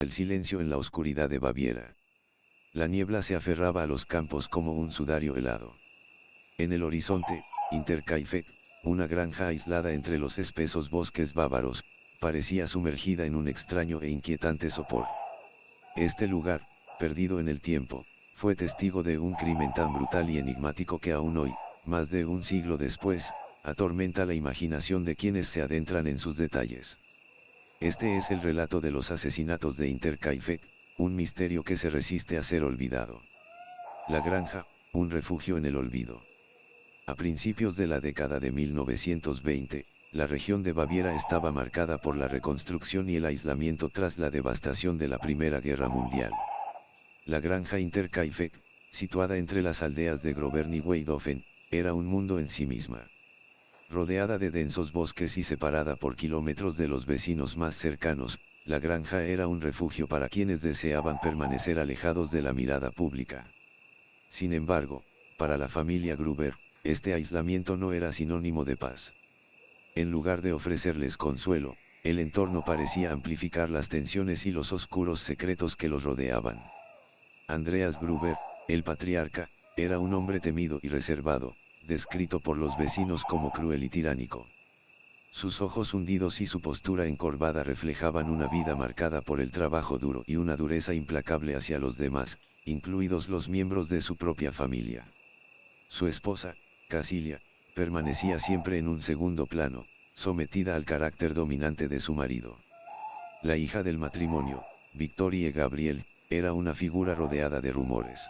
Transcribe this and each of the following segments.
el silencio en la oscuridad de Baviera. La niebla se aferraba a los campos como un sudario helado. En el horizonte, Hinterkaifeck, una granja aislada entre los espesos bosques bávaros, parecía sumergida en un extraño e inquietante sopor. Este lugar, perdido en el tiempo, fue testigo de un crimen tan brutal y enigmático que aún hoy, más de un siglo después, atormenta la imaginación de quienes se adentran en sus detalles. Este es el relato de los asesinatos de Hinterkaifeck, un misterio que se resiste a ser olvidado. La granja, un refugio en el olvido. A principios de la década de 1920, la región de Baviera estaba marcada por la reconstrucción y el aislamiento tras la devastación de la Primera Guerra Mundial. La granja Hinterkaifeck, situada entre las aldeas de Grovern y Weidhofen, era un mundo en sí misma. Rodeada de densos bosques y separada por kilómetros de los vecinos más cercanos, la granja era un refugio para quienes deseaban permanecer alejados de la mirada pública. Sin embargo, para la familia Gruber, este aislamiento no era sinónimo de paz. En lugar de ofrecerles consuelo, el entorno parecía amplificar las tensiones y los oscuros secretos que los rodeaban. Andreas Gruber, el patriarca, era un hombre temido y reservado, descrito por los vecinos como cruel y tiránico. Sus ojos hundidos y su postura encorvada reflejaban una vida marcada por el trabajo duro y una dureza implacable hacia los demás, incluidos los miembros de su propia familia. Su esposa, Casilia, permanecía siempre en un segundo plano, sometida al carácter dominante de su marido. La hija del matrimonio, Victorie Gabriel, era una figura rodeada de rumores.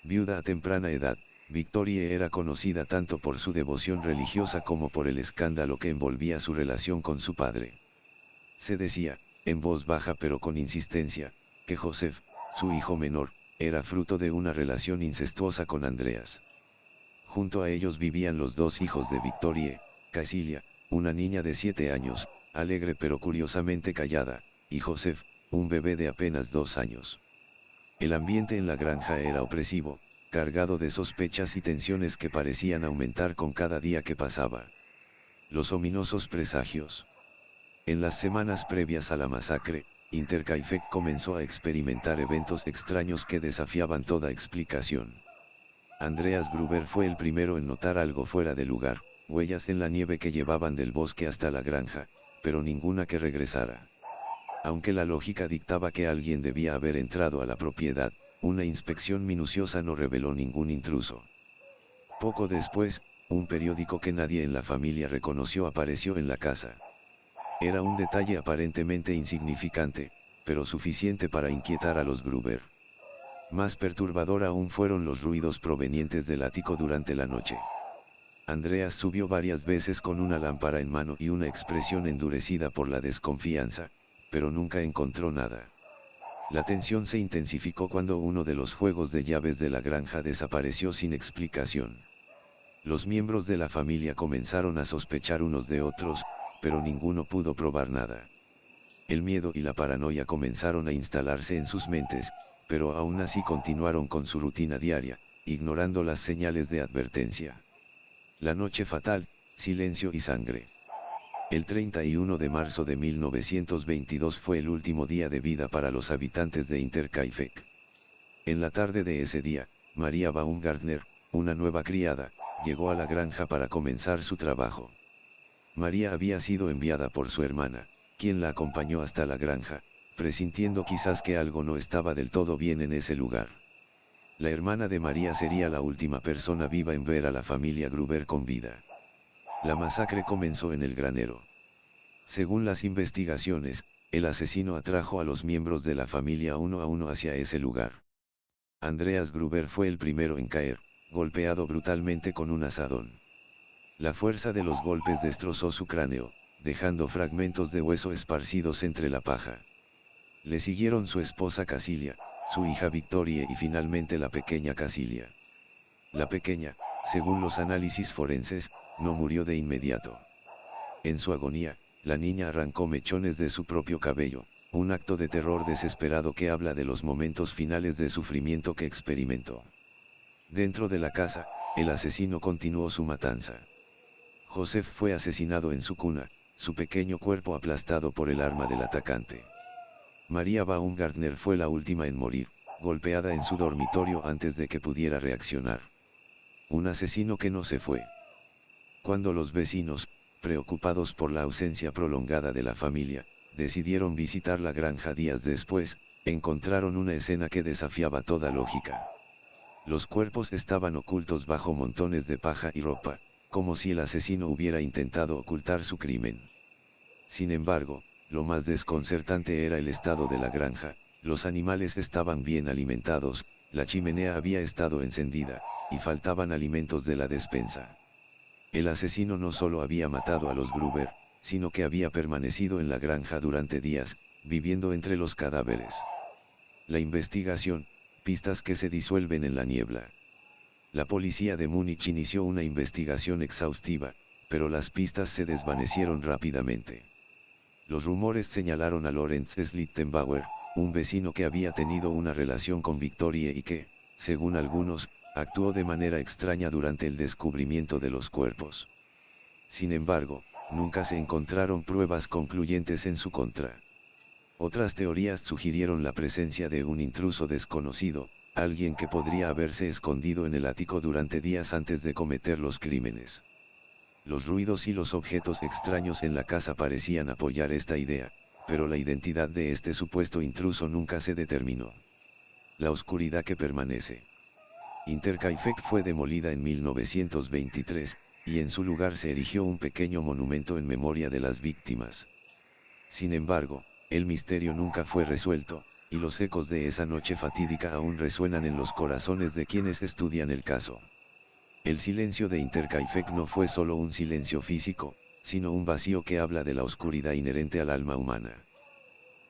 Viuda a temprana edad, Victorie era conocida tanto por su devoción religiosa como por el escándalo que envolvía su relación con su padre. Se decía, en voz baja pero con insistencia, que Joseph, su hijo menor, era fruto de una relación incestuosa con Andreas. Junto a ellos vivían los dos hijos de Victorie, Casilia, una niña de 7 años, alegre pero curiosamente callada, y Joseph, un bebé de apenas 2 años. El ambiente en la granja era opresivo, cargado de sospechas y tensiones que parecían aumentar con cada día que pasaba. Los ominosos presagios. En las semanas previas a la masacre, Hinterkaifeck comenzó a experimentar eventos extraños que desafiaban toda explicación. Andreas Gruber fue el primero en notar algo fuera de lugar, huellas en la nieve que llevaban del bosque hasta la granja, pero ninguna que regresara. Aunque la lógica dictaba que alguien debía haber entrado a la propiedad, una inspección minuciosa no reveló ningún intruso. Poco después, un periódico que nadie en la familia reconoció apareció en la casa. Era un detalle aparentemente insignificante, pero suficiente para inquietar a los Gruber. Más perturbador aún fueron los ruidos provenientes del ático durante la noche. Andreas subió varias veces con una lámpara en mano y una expresión endurecida por la desconfianza, pero nunca encontró nada. La tensión se intensificó cuando uno de los juegos de llaves de la granja desapareció sin explicación. Los miembros de la familia comenzaron a sospechar unos de otros, pero ninguno pudo probar nada. El miedo y la paranoia comenzaron a instalarse en sus mentes, pero aún así continuaron con su rutina diaria, ignorando las señales de advertencia. La noche fatal, silencio y sangre. El 31 de marzo de 1922 fue el último día de vida para los habitantes de Hinterkaifeck. En la tarde de ese día, María Baumgartner, una nueva criada, llegó a la granja para comenzar su trabajo. María había sido enviada por su hermana, quien la acompañó hasta la granja, presintiendo quizás que algo no estaba del todo bien en ese lugar. La hermana de María sería la última persona viva en ver a la familia Gruber con vida. La masacre comenzó en el granero. Según las investigaciones, el asesino atrajo a los miembros de la familia uno a uno hacia ese lugar. Andreas Gruber fue el primero en caer, golpeado brutalmente con un azadón. La fuerza de los golpes destrozó su cráneo, dejando fragmentos de hueso esparcidos entre la paja. Le siguieron su esposa Casilia, su hija Victorie y finalmente la pequeña Casilia. La pequeña, según los análisis forenses, no murió de inmediato. En su agonía, la niña arrancó mechones de su propio cabello, un acto de terror desesperado que habla de los momentos finales de sufrimiento que experimentó. Dentro de la casa, el asesino continuó su matanza. Joseph fue asesinado en su cuna, su pequeño cuerpo aplastado por el arma del atacante. María Baumgartner fue la última en morir, golpeada en su dormitorio antes de que pudiera reaccionar. Un asesino que no se fue. Cuando los vecinos, preocupados por la ausencia prolongada de la familia, decidieron visitar la granja días después, encontraron una escena que desafiaba toda lógica. Los cuerpos estaban ocultos bajo montones de paja y ropa, como si el asesino hubiera intentado ocultar su crimen. Sin embargo, lo más desconcertante era el estado de la granja. Los animales estaban bien alimentados, la chimenea había estado encendida, y faltaban alimentos de la despensa. El asesino no solo había matado a los Gruber, sino que había permanecido en la granja durante días, viviendo entre los cadáveres. La investigación, pistas que se disuelven en la niebla. La policía de Múnich inició una investigación exhaustiva, pero las pistas se desvanecieron rápidamente. Los rumores señalaron a Lorenz Schlittenbauer, un vecino que había tenido una relación con Victorie y que, según algunos, actuó de manera extraña durante el descubrimiento de los cuerpos. Sin embargo, nunca se encontraron pruebas concluyentes en su contra. Otras teorías sugirieron la presencia de un intruso desconocido, alguien que podría haberse escondido en el ático durante días antes de cometer los crímenes. Los ruidos y los objetos extraños en la casa parecían apoyar esta idea, pero la identidad de este supuesto intruso nunca se determinó. La oscuridad que permanece. Interkaifeck fue demolida en 1923, y en su lugar se erigió un pequeño monumento en memoria de las víctimas. Sin embargo, el misterio nunca fue resuelto, y los ecos de esa noche fatídica aún resuenan en los corazones de quienes estudian el caso. El silencio de Interkaifeck no fue solo un silencio físico, sino un vacío que habla de la oscuridad inherente al alma humana.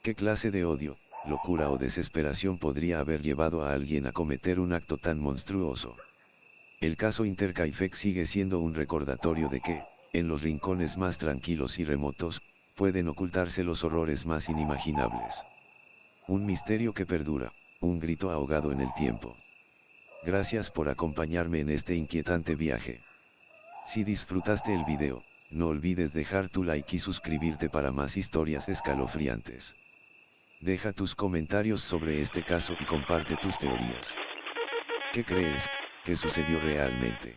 ¿Qué clase de odio, locura o desesperación podría haber llevado a alguien a cometer un acto tan monstruoso? El caso Interkaifeck sigue siendo un recordatorio de que, en los rincones más tranquilos y remotos, pueden ocultarse los horrores más inimaginables. Un misterio que perdura, un grito ahogado en el tiempo. Gracias por acompañarme en este inquietante viaje. Si disfrutaste el video, no olvides dejar tu like y suscribirte para más historias escalofriantes. Deja tus comentarios sobre este caso y comparte tus teorías. ¿Qué crees que sucedió realmente?